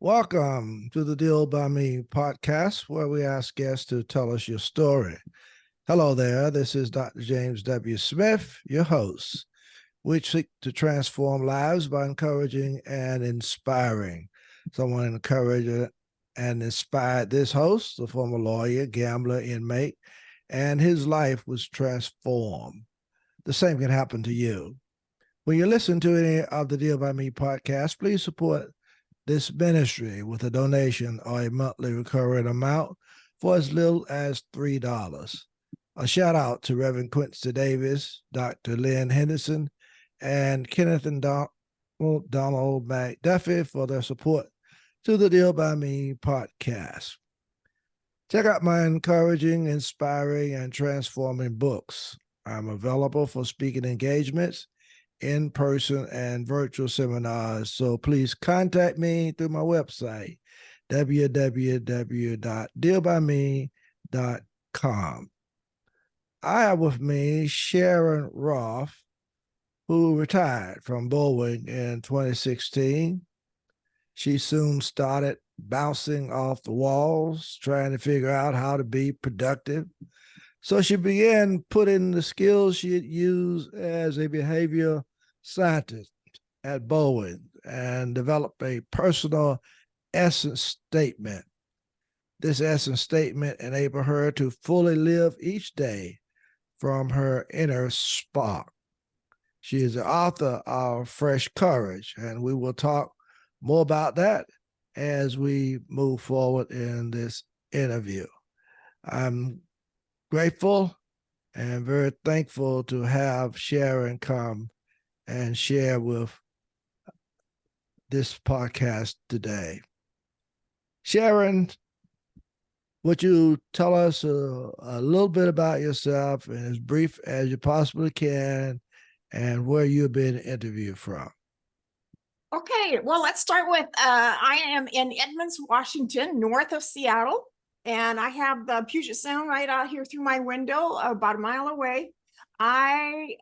Welcome to the Deal by Me podcast, where we ask guests to tell us your story. Hello there, this is Dr. James W. Smith, your host. We seek to transform lives by encouraging and inspiring. Someone encouraged and inspired this host, a former lawyer, gambler, inmate, and his life was transformed. The same can happen to you. When you listen to any of the Deal by Me podcast, please support this ministry with a donation or a monthly recurring amount for as little as $3. A shout out to Reverend Quincy Davis, Dr. Lynn Henderson, and Kenneth and Donald McDuffie for their support to the Deal by Me podcast. Check out my encouraging, inspiring, and transforming books. I'm available for speaking engagements, in-person and virtual seminars. So please contact me through my website, www.dealbyme.com. I have with me Sharon Rolph, who retired from bowling in 2016. She soon started bouncing off the walls, trying to figure out how to be productive. So she began putting the skills she had used as a behavior scientist at Bowen and developed a personal essence statement. This essence statement enabled her to fully live each day from her inner spark. She is the author of Fresh Courage, and we will talk more about that as we move forward in this interview. I'm grateful and very thankful to have Sharon come and share with this podcast today. Sharon, would you tell us a little bit about yourself in as brief as you possibly can and where you've been interviewed from? Okay, well, let's start with I am in Edmonds, Washington, north of Seattle, and I have the Puget Sound right out here through my window, about a mile away. I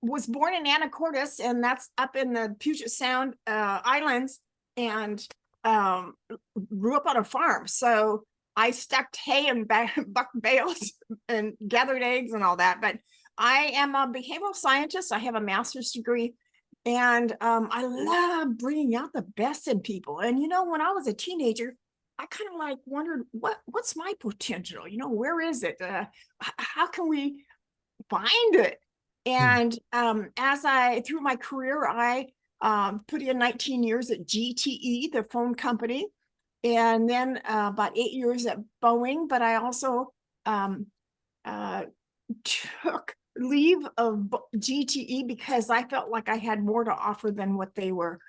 was born in Anacortes, and that's up in the Puget Sound Islands, and grew up on a farm. So I stacked hay and bucked bales and gathered eggs and all that. But I am a behavioral scientist. I have a master's degree. And I love bringing out the best in people. And, when I was a teenager, I kind of like wondered, what's my potential? Where is it? How can we find it? And through my career, I put in 19 years at GTE, the phone company, and then about 8 years at Boeing. But I also took leave of GTE because I felt like I had more to offer than what they were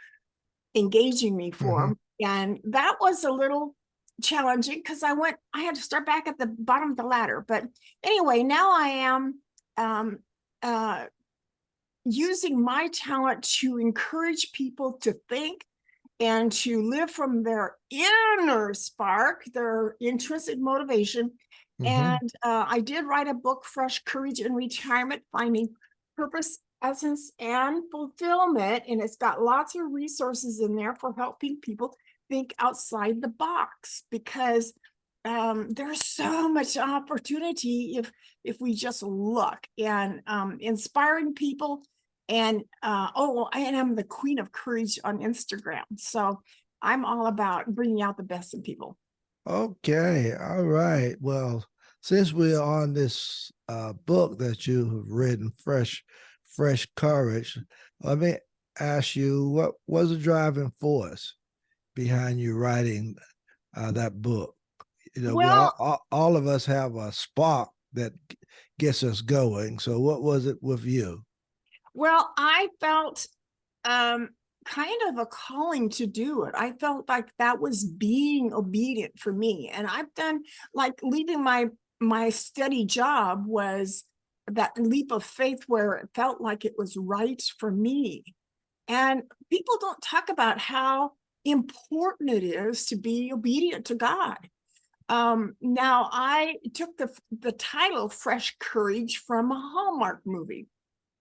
engaging me for. And that was a little challenging because I had to start back at the bottom of the ladder. But anyway, now I am using my talent to encourage people to think and to live from their inner spark, their intrinsic motivation. And I did write a book, Fresh Courage in Retirement, Finding Purpose, Essence, and Fulfillment. And it's got lots of resources in there for helping people think outside the box, because there's so much opportunity if we just look, and inspiring people. And and I'm the Queen of Courage on Instagram. So I'm all about bringing out the best in people. Okay, all right. Well, since we're on this book that you have written, Fresh Courage, let me ask you, what was the driving force behind you writing that book? Well, all of us have a spark that gets us going. So what was it with you? Well, I felt kind of a calling to do it. I felt like that was being obedient for me. And I've done, like, leaving my steady job was that leap of faith where it felt like it was right for me. And people don't talk about how important it is to be obedient to God. Now, I took the title Fresh Courage from a Hallmark movie.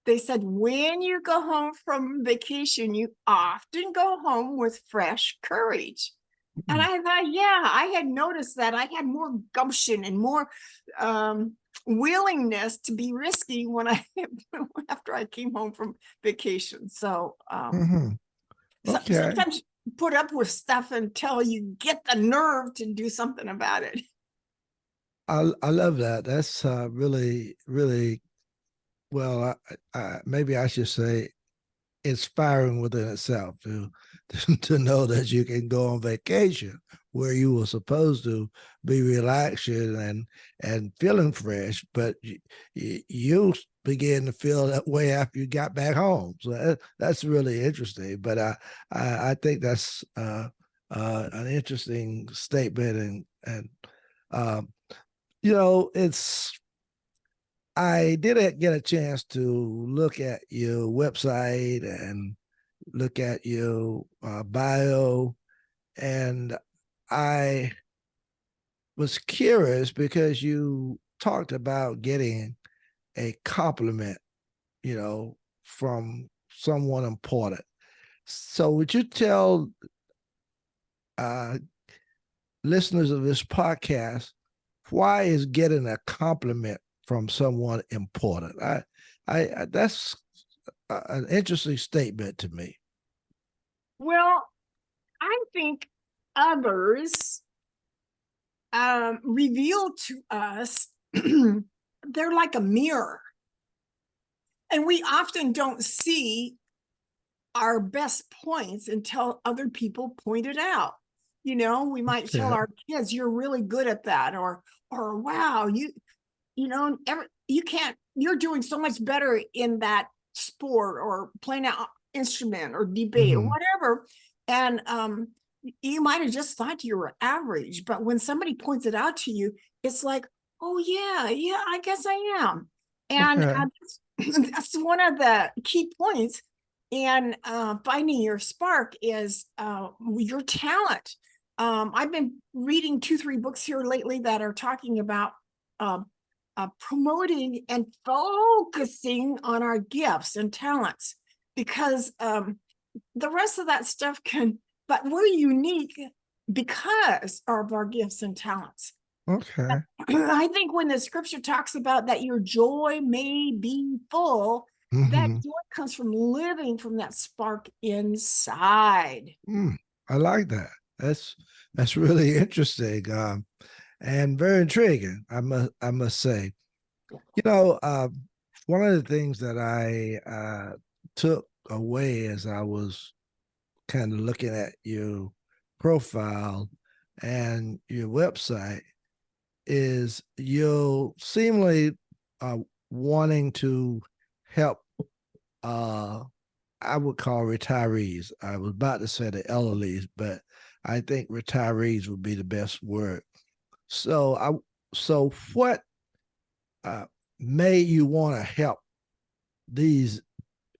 they said, when you go home from vacation, you often go home with fresh courage. And I thought, yeah, I had noticed that I had more gumption and more willingness to be risky when after I came home from vacation. So, Mhm. Okay. sometimes put up with stuff until you get the nerve to do something about it. I love that. That's really, really well. Maybe I should say inspiring within itself to know that you can go on vacation where you were supposed to be relaxing and feeling fresh, but you begin to feel that way after you got back home. So that's really interesting. But I think that's an interesting statement, and um, it's I did get a chance to look at your website and look at your bio, and I was curious because you talked about getting a compliment, from someone important. So, would you tell uh, listeners of this podcast why is getting a compliment from someone important? I that's an interesting statement to me. Well, I think others reveal to us they're like a mirror, and we often don't see our best points until other people point it out. We might tell Okay. our kids, "You're really good at that," or "Wow, you can't. You're doing so much better in that sport or playing an instrument or debate or Mm-hmm. whatever." And you might have just thought you were average, but when somebody points it out to you, it's like, "Oh yeah, yeah, I guess I am." And Okay. that's one of the key points in finding your spark is your talent. I've been reading 2, 3 books here lately that are talking about uh, promoting and focusing on our gifts and talents, because the rest of that stuff but we're unique because of our gifts and talents. Okay. I think when the scripture talks about that your joy may be full, that Mm-hmm. joy comes from living from that spark inside. I like that. That's really interesting, and very intriguing. I must say. You know, one of the things that I took away as I was kind of looking at your profile and your website is you seemingly uh, wanting to help uh, I would call retirees. I was about to say the elderlies, but I think retirees would be the best word. So so what uh, made you want to help these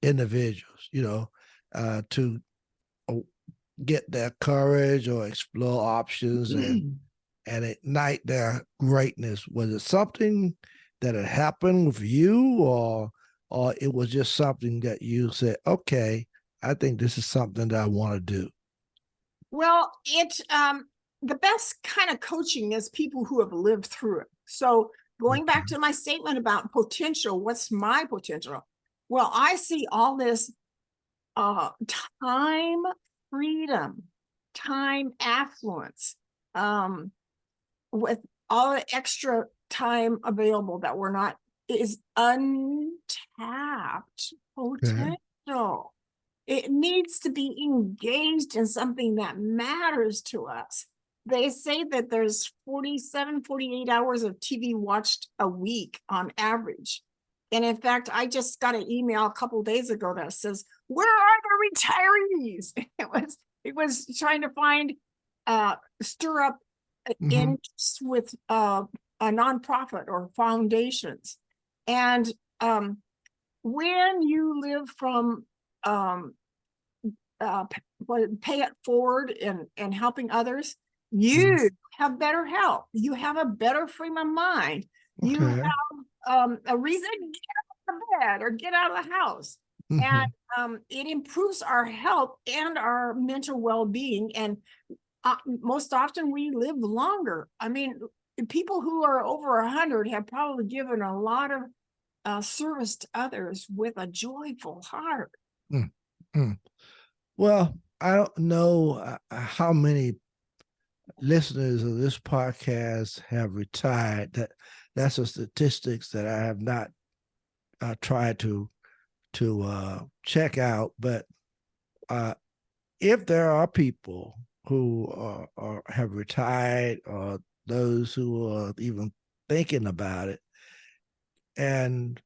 individuals, to uh, get their courage or explore options and ignite their greatness? Was it something that had happened with you, or it was just something that you said, okay, I think this is something that I want to do? Well, the best kind of coaching is people who have lived through it. So going back Okay. to my statement about potential, what's my potential? Well, I see all this uh, time freedom, time affluence, um, with all the extra time available that we're not is untapped Okay. potential. It needs to be engaged in something that matters to us. They say that there's 47, 48 hours of TV watched a week on average. And in fact, I just got an email a couple of days ago that says, "Where are the retirees?" It was trying to stir up Mm-hmm. interest with a nonprofit or foundations. And when you live from um, pay it forward and helping others, Mm-hmm. you have better health. You have a better frame of mind. You Okay. have a reason. bed or get out of the house. And it improves our health and our mental well-being. And most often we live longer. I mean, people who are over 100 have probably given a lot of service to others with a joyful heart. Mm-hmm. Well, I don't know how many listeners of this podcast have retired. That's a statistics that I have not tried to check out. But if there are people who have retired, or those who are even thinking about it, and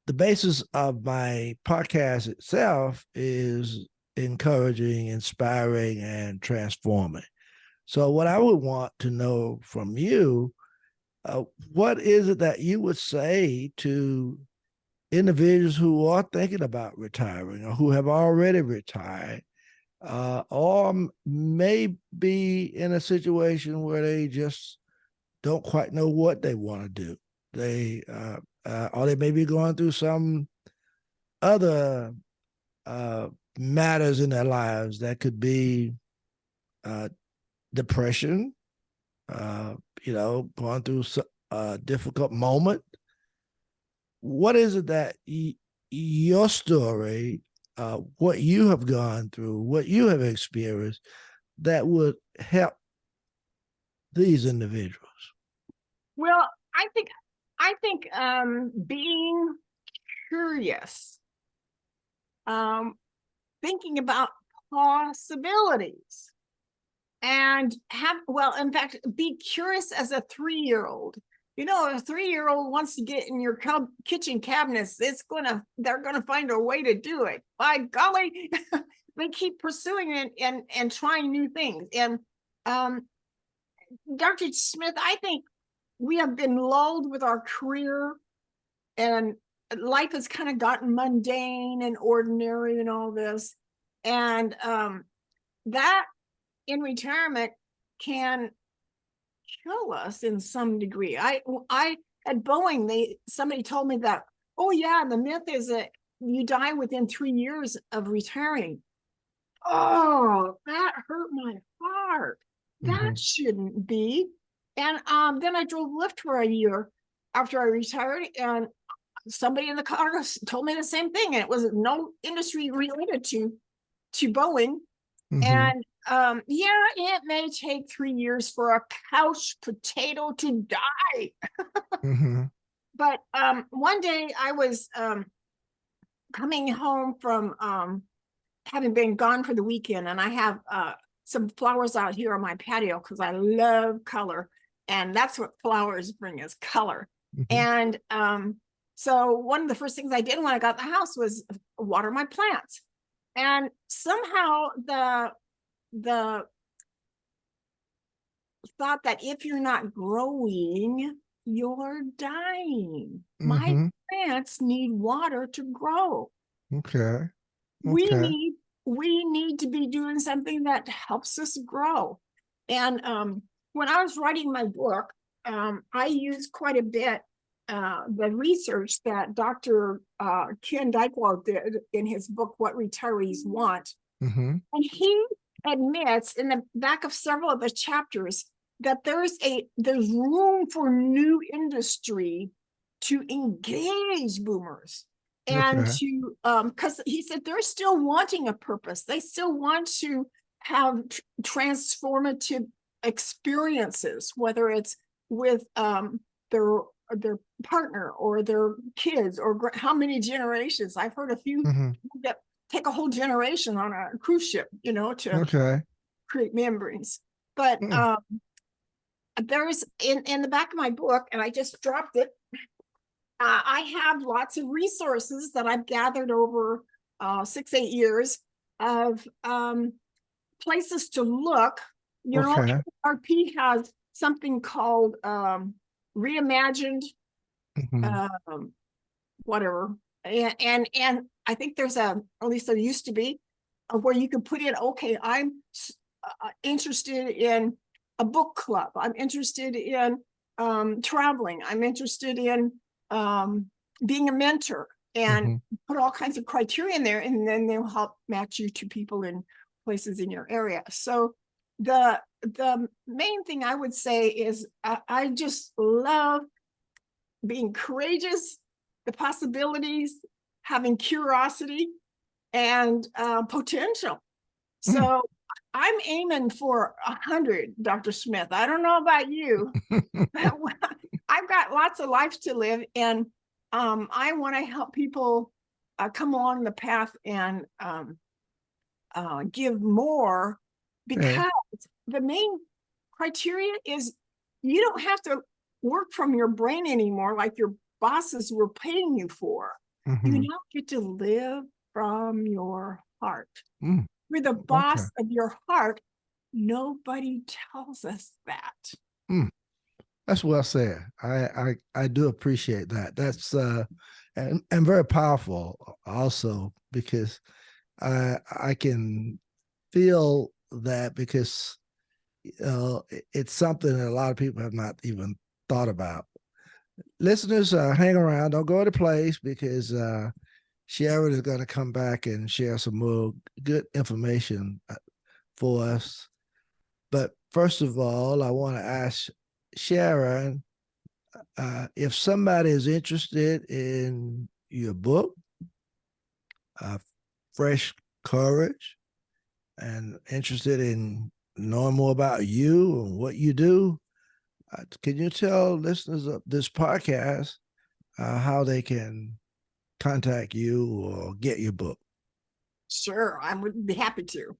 the basis of my podcast itself is encouraging, inspiring, and transforming. So, what I would want to know from you, what is it that you would say to individuals who are thinking about retiring or who have already retired, or may be in a situation where they just don't quite know what they want to do? Or they may be going through some other matters in their lives that could be uh, depression, going through a difficult moment. What is it that your story, what you have gone through, what you have experienced, that would help these individuals? Well, I think being curious, thinking about possibilities, and in fact, be curious as a 3-year-old. You know, if a 3-year-old wants to get in your kitchen cabinets, they're gonna find a way to do it. By golly, they keep pursuing it and trying new things. And Dr. Smith, I think we have been lulled with our career, and life has kind of gotten mundane and ordinary and all this. And that in retirement can kill us in some degree. I at Boeing, somebody told me that, oh yeah, the myth is that you die within 3 years of retiring. Oh, that hurt my heart. That shouldn't be. And then I drove Lyft for a year after I retired, and somebody in the car told me the same thing, and it was no industry related to Boeing. And yeah, it may take 3 years for a couch potato to die. But one day I was coming home from having been gone for the weekend, and I have some flowers out here on my patio because I love color, and that's what flowers bring, is color. And so one of the first things I did when I got in the house was water my plants. And somehow the thought that if you're not growing, you're dying. My plants need water to grow. Okay. We need to be doing something that helps us grow. And when I was writing my book, I used quite a bit the research that Dr. Ken Dykewald did in his book, What Retirees Want. And he admits in the back of several of the chapters that there's room for new industry to engage boomers, and to because he said they're still wanting a purpose. They still want to have transformative experiences, whether it's with their partner or their kids, or how many generations. I've heard a few that take a whole generation on a cruise ship, to create memories. But there's in the back of my book, and I just dropped it, I have lots of resources that I've gathered over 6-8 years of places to look. RP has something called reimagined whatever, and I think there's at least there used to be, where you can put in, okay, I'm interested in a book club, I'm interested in traveling, I'm interested in being a mentor and Mm-hmm. put all kinds of criteria in there, and then they'll help match you to people in places in your area. So the main thing I would say is I just love being courageous, the possibilities, having curiosity, and potential. So I'm aiming for 100, Dr. Smith. I don't know about you, but I've got lots of life to live, and I want to help people come along the path and give more, Okay. because the main criteria is you don't have to work from your brain anymore like your bosses were paying you for. You Mm-hmm. now get to live from your heart. Mm. You're the Okay. boss of your heart. Nobody tells us that. Mm. That's well said. I do appreciate that. That's and very powerful also, because I can feel that, because it's something that a lot of people have not even thought about. Listeners, hang around. Don't go to place, because Sharon is going to come back and share some more good information for us. But first of all, I want to ask Sharon, if somebody is interested in your book, uh, Fresh Courage, and interested in knowing more about you and what you do, can you tell listeners of this podcast how they can contact you or get your book? Sure, I would be happy to.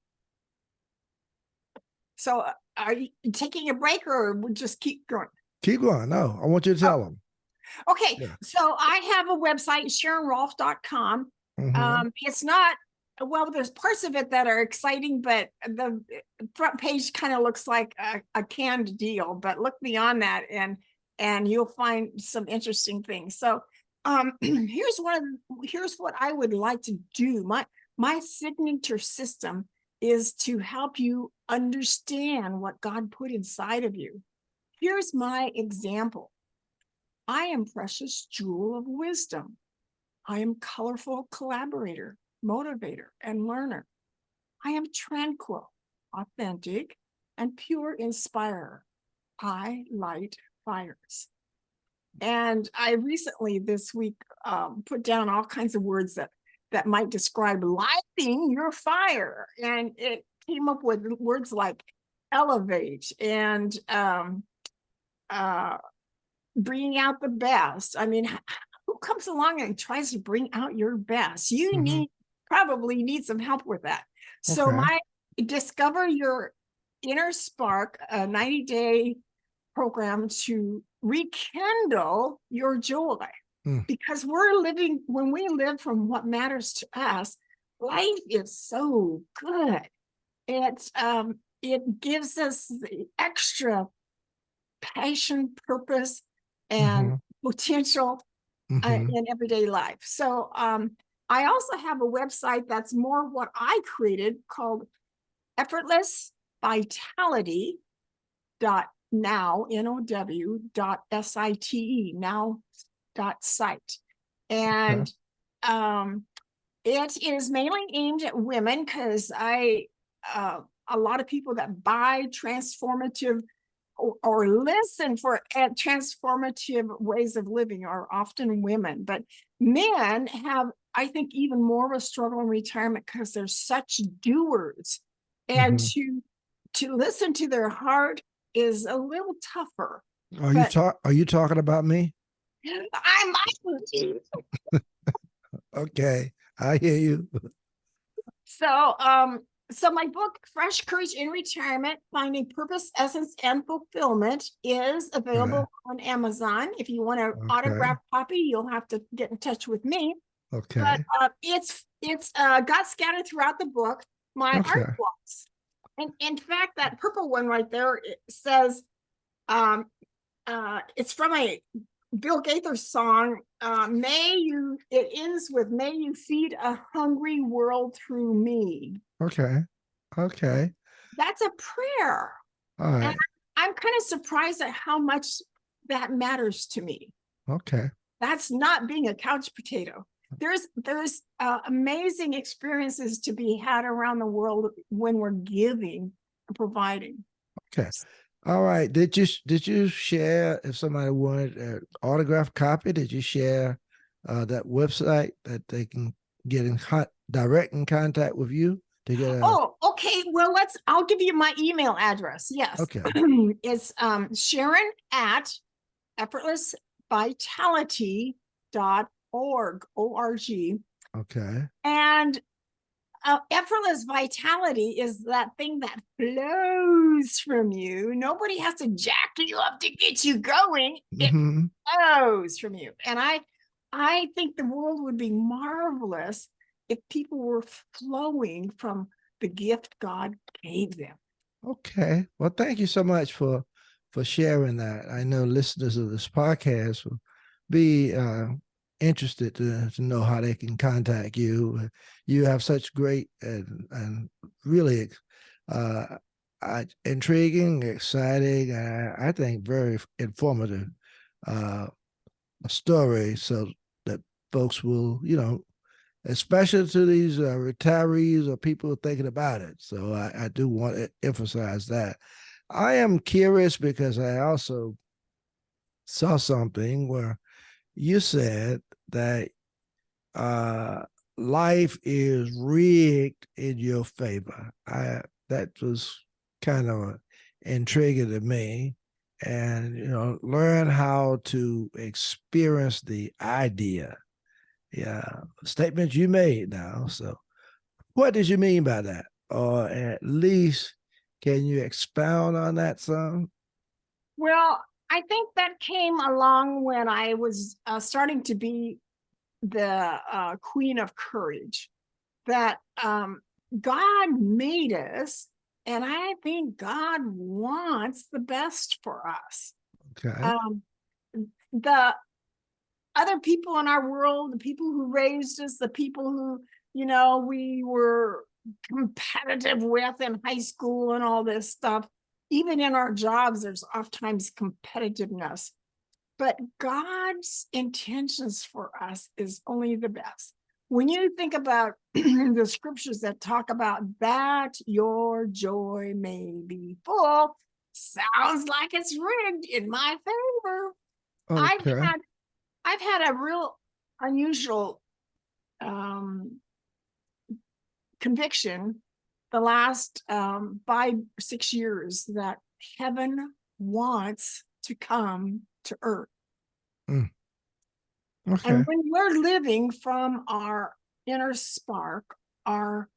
So, are you taking a break, or we'll just keep going? Keep going. No, I want you to Oh, tell them. okay. Yeah. So, I have a website, SharonRolph.com. Mm-hmm. It's not, well, there's parts of it that are exciting, but the front page kind of looks like a canned deal. But look beyond that, and you'll find some interesting things. So, here's what I would like to do. My signature system is to help you understand what God put inside of you. Here's my example. I am precious jewel of wisdom. I am colorful collaborator, motivator, and learner. I am tranquil, authentic, and pure inspirer. I light fires. And I recently this week put down all kinds of words that might describe lighting your fire, and it came up with words like elevate and bringing out the best. I mean, who comes along and tries to bring out your best? You Mm-hmm. probably need some help with that. So Okay. my Discover Your Inner Spark, a 90-day program to rekindle your joy. Mm. Because when we live from what matters to us, life is so good. It gives us the extra passion, purpose, and Mm-hmm. potential Mm-hmm. in everyday life. So I also have a website that's more what I created, called Effortless Vitality now.site, now.site. Okay. And it is mainly aimed at women, because a lot of people that buy transformative or listen for transformative ways of living are often women. But men have, I think, even more of a struggle in retirement, because they're such doers, and Mm-hmm. to listen to their heart is a little tougher. But Are you talking about me? I might be. Okay, I hear you. So, so my book, Fresh Courage in Retirement, Finding Purpose, Essence, and Fulfillment, is Okay. available on Amazon. If you want an Okay. autographed copy, you'll have to get in touch with me. But Okay. it's got scattered throughout the book my art Okay. blocks. And in fact, that purple one right there, it says, um, it's from a Bill Gaither song. It ends with, may you feed a hungry world through me. Okay. Okay. That's a prayer. All And right. I'm kind of surprised at how much that matters to me. Okay. That's not being a couch potato. There's amazing experiences to be had around the world when we're giving and providing. Okay. All right. Did you share, if somebody wanted an autographed copy? Did you share that website that they can get in direct in contact with you to get a? Oh, okay. Well, I'll give you my email address. Yes. Okay. It's Sharon at effortlessvitality.org, O-R-G. Okay. And effortless vitality is that thing that flows from you. Nobody has to jack you up to get you going. It Mm-hmm. flows from you. And I think the world would be marvelous if people were flowing from the gift God gave them. Okay. Well, thank you so much for sharing that. I know listeners of this podcast will be interested to know how they can contact you. You have such great and really uh, intriguing, exciting, I think very informative uh, story, so that folks will, especially to these retirees or people thinking about it. So I do want to emphasize that. I am curious because I also saw something where you said that uh, life is rigged in your favor. That was kind of intriguing to me, and learn how to experience the idea. Yeah, statement you made now. So, what did you mean by that? Or at least, can you expound on that some? Well, I think that came along when I was starting to be the queen of courage. That God made us, and I think God wants the best for us. Okay. Um, the other people in our world, the people who raised us, the people who, we were competitive with in high school and all this stuff, even in our jobs, there's oftentimes competitiveness. But God's intentions for us is only the best. When you think about the scriptures that talk about that your joy may be full, sounds like it's rigged in my favor. I've Okay. had I've had a real unusual um, conviction the last 5 or 6 years that heaven wants to come to earth. Mm, And okay. when we're living from our inner spark, our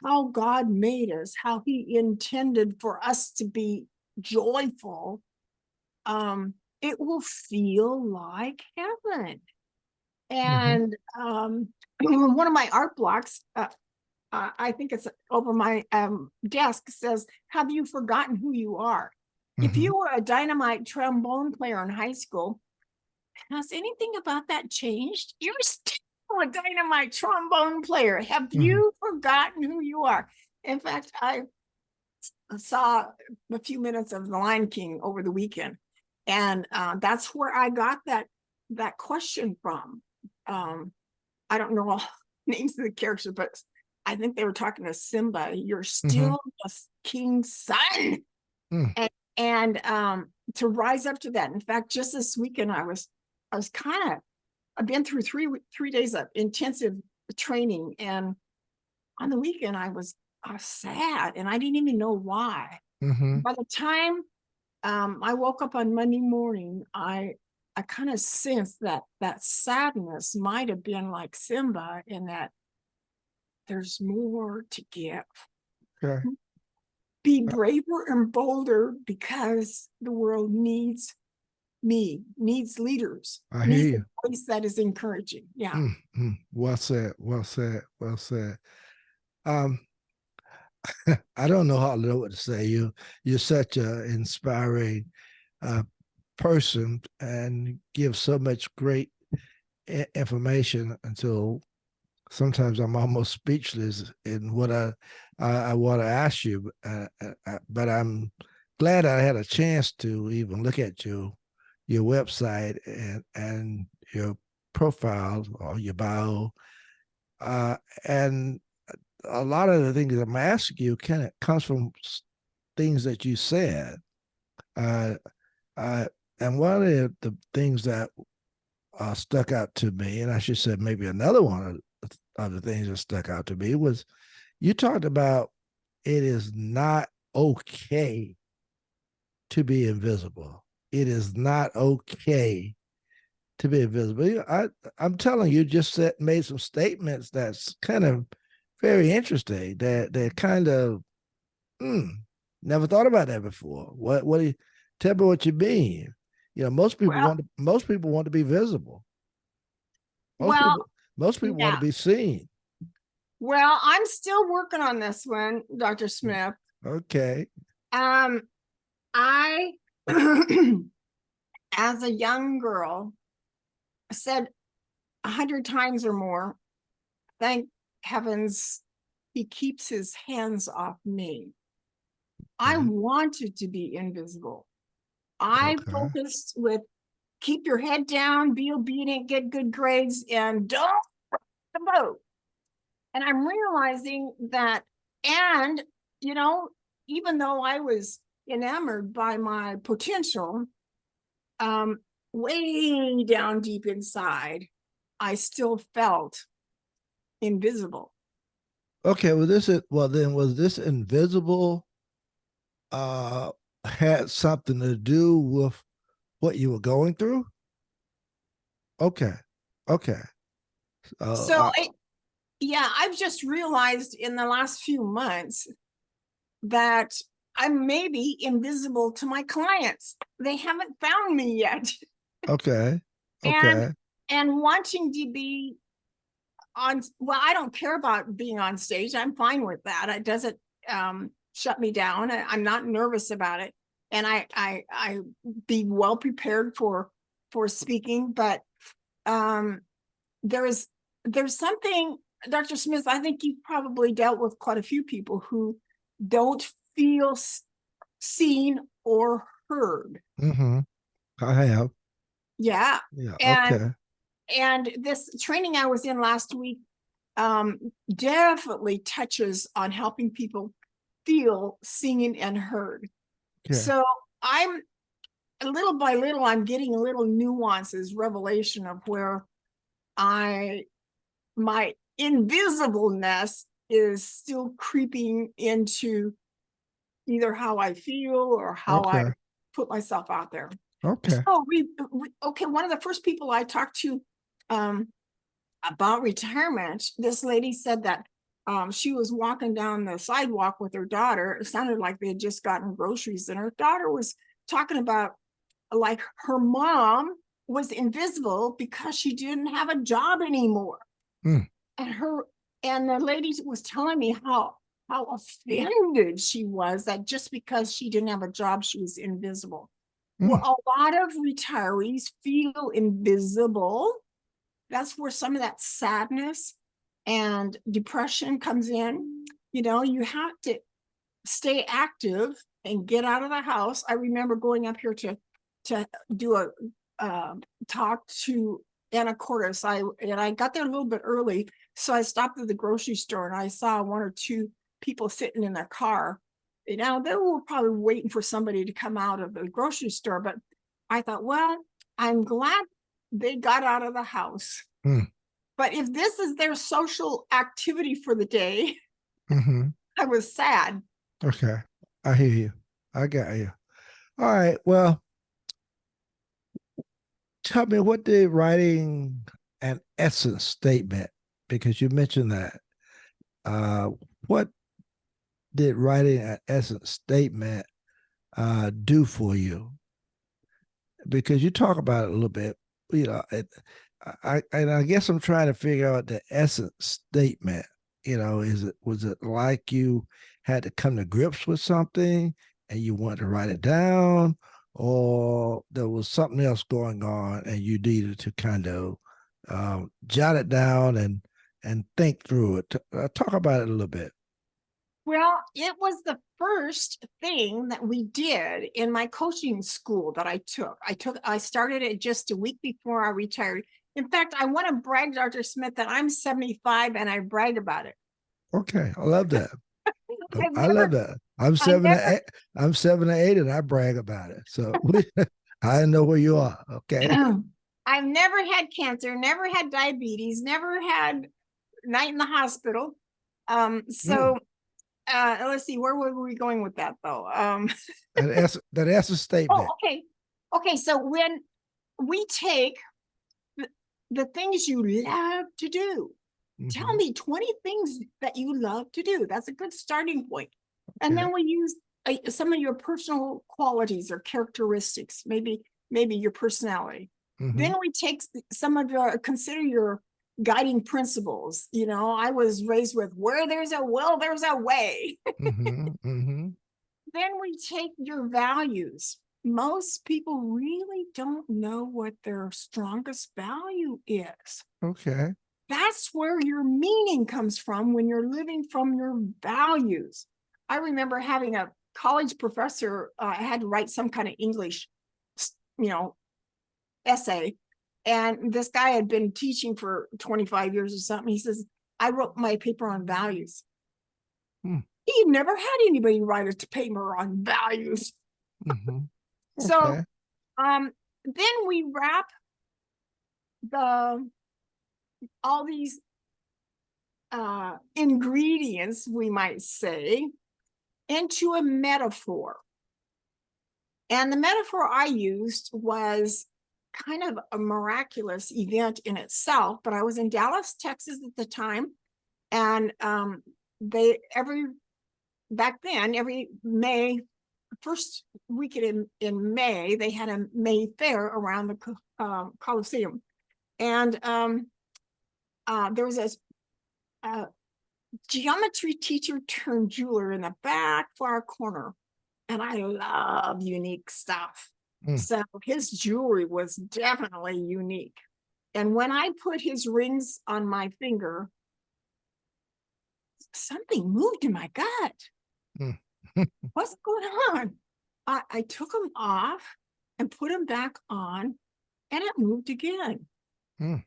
how God made us, how He intended for us to be joyful, it will feel like heaven. Mm-hmm. And one of my art blocks, I think it's over my desk, says, "Have you forgotten who you are?" If Mm-hmm. you were a dynamite trombone player in high school, has anything about that changed? You're still a dynamite trombone player. Have Mm-hmm. you forgotten who you are? In fact, I saw a few minutes of The Lion King over the weekend, and that's where I got that question from. I don't know all names of the characters, but I think they were talking to Simba. You're Mm-hmm. still the king's son, Mm, and to rise up to that. In fact, just this weekend, I was kind of I've been through three days of intensive training, and on the weekend I was sad, and I didn't even know why. mm-hmm. By the time I woke up on Monday morning, I kind of sensed that sadness might have been like Simba in that there's more to give. Okay. Be braver and bolder because the world needs me, needs leaders, I hear needs you. a voice that is encouraging. Yeah. Well said. Well said. Well said. Um, I don't know how to know what to say. You're such an inspiring uh, person and give so much great information until sometimes I'm almost speechless in what I want to ask you. But I'm glad I had a chance to even look at your website and your profile or your bio, and a lot of the things I'm asking you kind of comes from things that you said. Uh, uh, and one of the things that stuck out to me, and I should say maybe another one of the things that stuck out to me was you talked about it is not okay to be invisible. It is not okay to be invisible. I'm telling you, just made some statements that's kind of very interesting. That kind of never thought about that before. What do you tell me what you mean? You know, Well, most people want to be visible. Most well, people most people want yeah. to be seen. Well, I'm still working on this one, Dr. Smith. Okay. Um, I, as a young girl, said 100 times or more, thank heavens he keeps his hands off me. I Mhm. wanted to be invisible. I Okay. focused with keep your head down, be obedient, get good grades, and don't rock the boat. And I'm realizing that, and you know, even though I was enamored by my potential, um, way down deep inside, I still felt invisible. Okay. Well then was this invisible uh had something to do with what you were going through? Okay. Okay. So, Uh, yeah, I've just realized in the last few months that I'm maybe invisible to my clients. They haven't found me yet. okay. and Okay. and wanting to be on, well, I don't care about being on stage. I'm fine with that. It doesn't shut me down. I'm not nervous about it. And I be well prepared for speaking, but um there's there's something, Dr. Smith, I think you've probably dealt with quite a few people who don't feel seen or heard. Mm-hmm. I have. Yeah. Yeah. And Okay. this training I was in last week um, definitely touches on helping people feel seen and heard. Okay. So I'm little by little, I'm getting little nuances, revelation of where I my invisibleness is still creeping into either how I feel or how I Okay. put myself out there. Okay. So okay, one of the first people I talked to um, about retirement, this lady said that she was walking down the sidewalk with her daughter. It sounded like they had just gotten groceries, and her daughter was talking about like her mom was invisible because she didn't have a job anymore. Mm, And her and the lady was telling me how offended she was that just because she didn't have a job, she was invisible. Well, mm, a lot of retirees feel invisible. That's where some of that sadness and depression comes in. You know, you have to stay active and get out of the house. I remember going up here to do a talk to Anna Cordes. I got there a little bit early, so I stopped at the grocery store and I saw one or two people sitting in their car. You know, they were probably waiting for somebody to come out of the grocery store, but I thought, well, I'm glad they got out of the house. mm, But if this is their social activity for the day, mm-hmm. I was sad. Okay. I hear you. I got you. All right. Well, tell me what did writing an essence statement, because you mentioned that. Uh, what did writing an essence statement do for you? Because you talk about it a little bit, you know, and I guess I'm trying to figure out the essence statement. You know, was it like you had to come to grips with something and you wanted to write it down, or there was something else going on and you needed to kind of jot it down and think through it. Talk about it a little bit. Well, it was the first thing that we did in my coaching school that I took. I started it just a week before I retired. In fact, I want to brag, Dr. Smith, that I'm 75 and I brag about it. Okay, I love that. I've I never, love that. I'm I seven to never, eight. I'm 7 to 8, and I brag about it. So I know where you are. Okay. I've never had cancer, never had diabetes, never had night in the hospital. Mm. Let's see, where were we going with that though? That's a Oh, statement. okay. Okay, so when we take the things you love to do, tell Mm-hmm. me 20 things that you love to do. That's a good starting point. And Okay. then we use some of your personal qualities or characteristics, maybe your personality. Mm-hmm. Then we take some of your, consider your guiding principles. You know, I was raised with where there's a will, there's a way. Mm-hmm. Mm-hmm. Then we take your values. Most people really don't know what their strongest value is. Okay. That's where your meaning comes from when you're living from your values. I remember having a college professor, I had to write some kind of English, you know, essay. And this guy had been teaching for 25 years or something. He says, I wrote my paper on values. Mm. He never had anybody write a paper on values. Mm-hmm. So Okay. then we wrap the all these ingredients, we might say, into a metaphor. And the metaphor I used was kind of a miraculous event in itself, but I was in Dallas, Texas at the time. And they back then, every May, first weekend in May, they had a May fair around the Coliseum. And there was a geometry teacher turned jeweler in the back far corner. And I love unique stuff. Mm. So his jewelry was definitely unique. And when I put his rings on my finger, something moved in my gut. Mm. What's going on? I took them off and put them back on, and it moved again. Mm.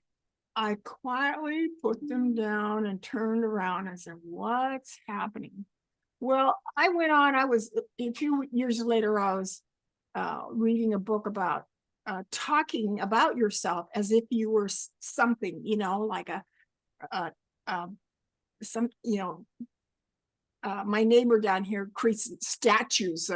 I quietly put them down and turned around and said, what's happening? Well, I went on. I was a few years later, I was reading a book about talking about yourself as if you were something, you know, like a some, you know, my neighbor down here creates statues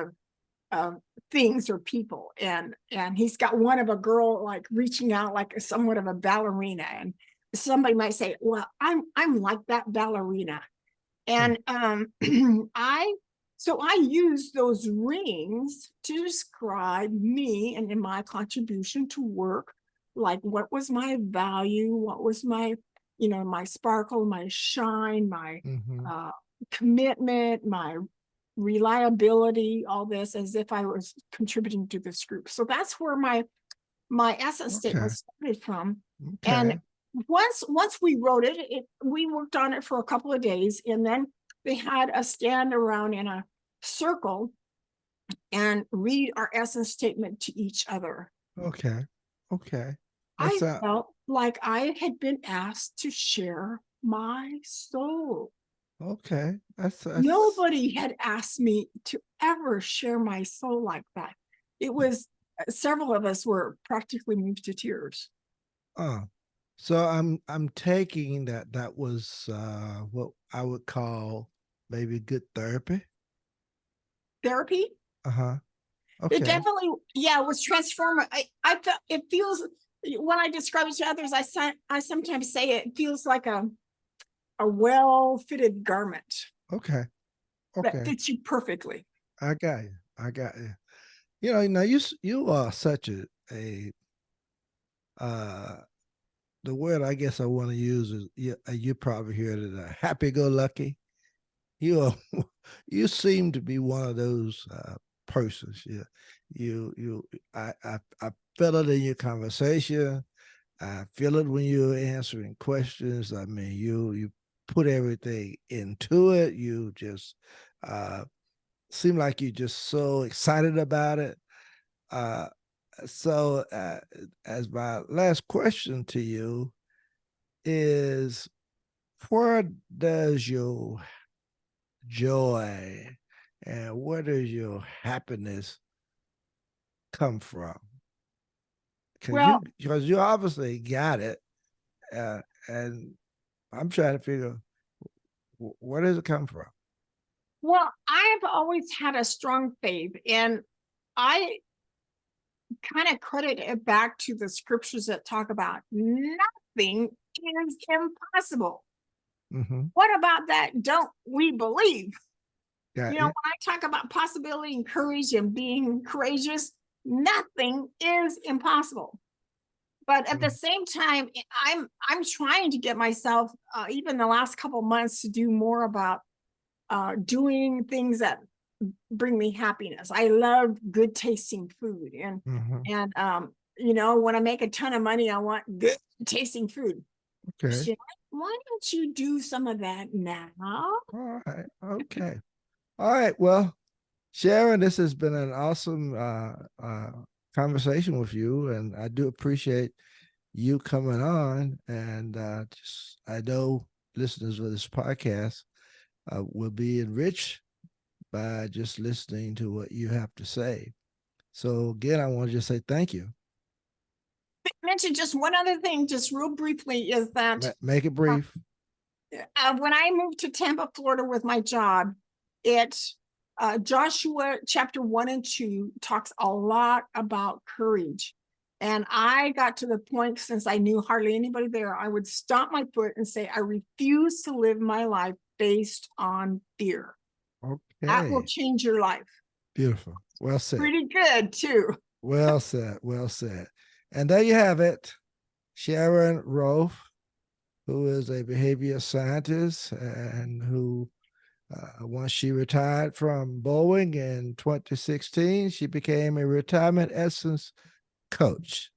of things or people, and he's got one of a girl like reaching out like somewhat of a ballerina, and somebody might say, well, I'm like that ballerina. Mm. And I so I use those rings to describe me and in my contribution to work, like what was my value, what was my, you know, my sparkle, my shine, my Mm-hmm. uh, commitment, my reliability, all this, as if I was contributing to this group. So that's where my essence Okay. statement started from. And Okay. once we wrote it, we worked on it for a couple of days, and then they had us stand around in a circle and read our essence statement to each other. Okay. Okay. I That's felt like I had been asked to share my soul. okay. That's Nobody had asked me to ever share my soul like that. It was several of us were practically moved to tears. uh so I'm taking that was what I would call maybe good therapy. Therapy, Uh-huh. it Okay. definitely, yeah, it was transformative. I felt it feels, when I describe it to others, I sometimes say it feels like a well-fitted garment Okay. that Okay. fits you perfectly. I got you. I got you. Now you are such a uh the word I guess I want to use is you probably heard it happy go lucky. You are you seem to be one of those persons. Yeah. You I feel it in your conversation. I feel it when you're answering questions. I mean, you put everything into it. You just uh seem like you're just so excited about it. Uh So, as my last question to you is, where does your joy and where does your happiness come from? Well, Because you obviously got it, uh, and I'm trying to figure where does it come from. well, I've always had a strong faith, and I kind of credit it back to the scriptures that talk about nothing is impossible. Mm-hmm. What about that? Don't we believe? Got When you. I talk about possibility and courage and being courageous, nothing is impossible. But at the Mm-hmm. same time, I'm trying to get myself, even the last couple months, to do more about doing things that bring me happiness. I love good tasting food, Mm-hmm. and when I make a ton of money, I want good tasting food. Okay. So why don't you do some of that now? All right. Okay. All right. Well, Sharon, this has been an awesome conversation with you, and I do appreciate you coming on. And just, I know listeners of this podcast will be enriched by just listening to what you have to say. So again, I want to just say thank you. Mention just one other thing, just real briefly, is that Make it brief. when I moved to Tampa, Florida with my job, it Joshua chapter 1 and 2 talks a lot about courage. And I got to the point, since I knew hardly anybody there, I would stomp my foot and say, I refuse to live my life based on fear. That will Okay. change your life. Beautiful. Well said. Pretty good, too. Well said. Well said. And there you have it. Sharon Rolph, who is a behavior scientist and who, once she retired from Boeing in 2016, she became a retirement essence coach.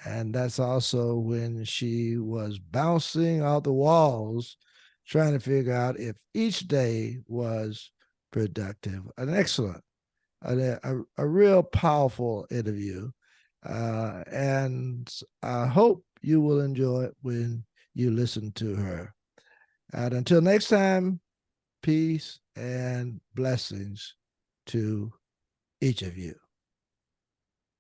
And that's also when she was bouncing off the walls, trying to figure out if each day was productive. An excellent, a real powerful interview. And I hope you will enjoy it when you listen to her. And until next time, peace and blessings to each of you.